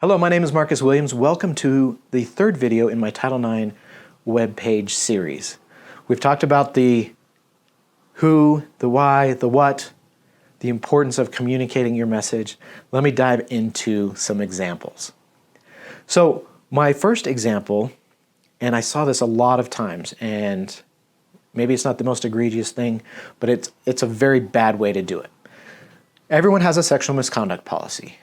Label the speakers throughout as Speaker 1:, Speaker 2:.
Speaker 1: Hello, my name is Marcus Williams. Welcome to the third video in my Title IX web page series. We've talked about the who, the why, the what, the importance of communicating your message. Let me dive into some examples. So my first example, and I saw this a lot of times, and maybe it's not the most egregious thing, but it's a very bad way to do it. Everyone has a sexual misconduct policy.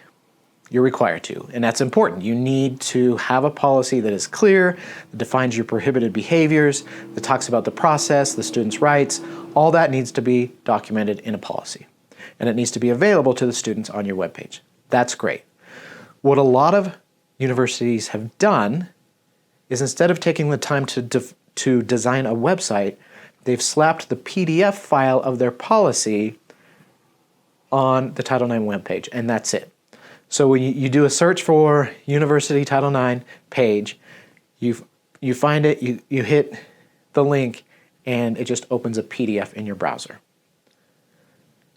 Speaker 1: You're required to, and that's important. You need to have a policy that is clear, that defines your prohibited behaviors, that talks about the process, the student's rights. All that needs to be documented in a policy, and it needs to be available to the students on your webpage. That's great. What a lot of universities have done is instead of taking the time to design a website, they've slapped the PDF file of their policy on the Title IX webpage, and that's it. So when you do a search for University Title IX page, you find it, you hit the link, and it just opens a PDF in your browser.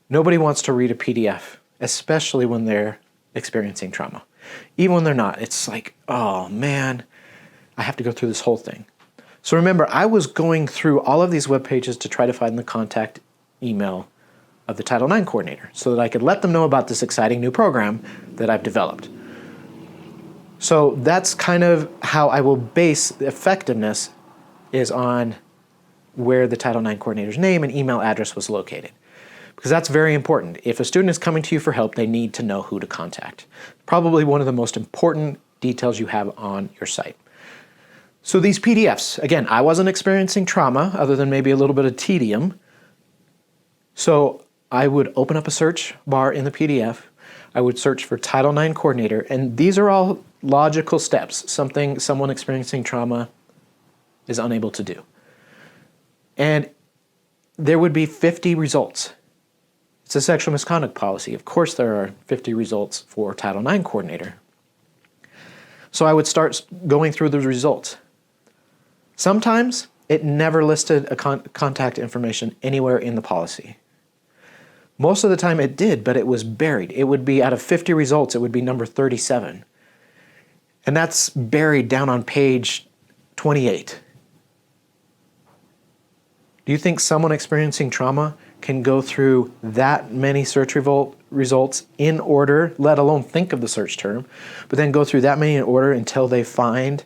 Speaker 1: Nobody wants to read a PDF, especially when they're experiencing trauma. Even when they're not, it's like, oh man, I have to go through this whole thing. So remember, I was going through all of these web pages to try to find the contact email of the Title IX coordinator so that I could let them know about this exciting new program that I've developed. So that's kind of how I will base the effectiveness is on where the Title IX coordinator's name and email address was located. Because that's very important. If a student is coming to you for help, they need to know who to contact. Probably one of the most important details you have on your site. So these PDFs, again, I wasn't experiencing trauma other than maybe a little bit of tedium. So I would open up a search bar in the PDF. I would search for Title IX coordinator, and these are all logical steps, something someone experiencing trauma is unable to do. And there would be 50 results. It's a sexual misconduct policy. Of course there are 50 results for Title IX coordinator. So I would start going through the results. Sometimes it never listed a contact information anywhere in the policy. Most of the time it did, but it was buried. It would be out of 50 results, it would be number 37. And that's buried down on page 28. Do you think someone experiencing trauma can go through that many search results in order, let alone think of the search term, but then go through that many in order until they find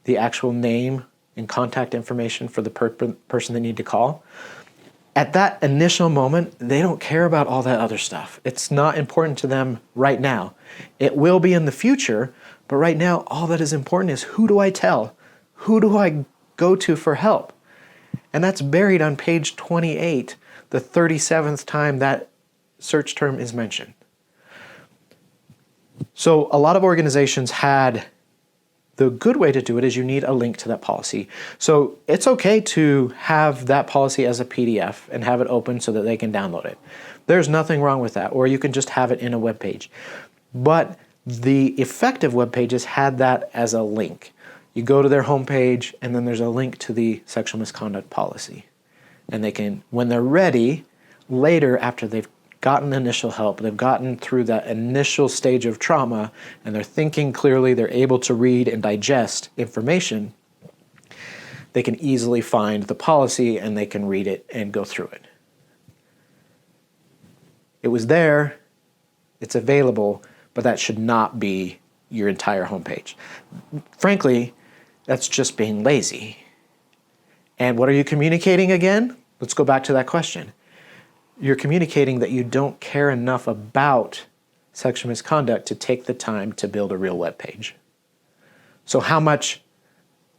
Speaker 1: the actual name and contact information for the person they need to call? At that initial moment, they don't care about all that other stuff. It's not important to them right now. It will be in the future, but right now, all that is important is who do I tell? Who do I go to for help? And that's buried on page 28, the 37th time that search term is mentioned. So a lot of organizations had the good way to do it is you need a link to that policy. So it's okay to have that policy as a PDF and have it open so that they can download it. There's nothing wrong with that, or you can just have it in a web page. But the effective web pages had that as a link. You go to their homepage, and then there's a link to the sexual misconduct policy. And they can, when they're ready, later after they've gotten initial help, they've gotten through that initial stage of trauma, and they're thinking clearly, they're able to read and digest information, they can easily find the policy and they can read it and go through it. It was there, it's available, but that should not be your entire homepage. Frankly, that's just being lazy. And what are you communicating again? Let's go back to that question. You're communicating that you don't care enough about sexual misconduct to take the time to build a real web page. So how much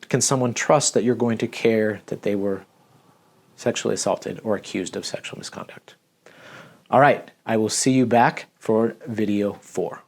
Speaker 1: can someone trust that you're going to care that they were sexually assaulted or accused of sexual misconduct? All right, I will see you back for video 4.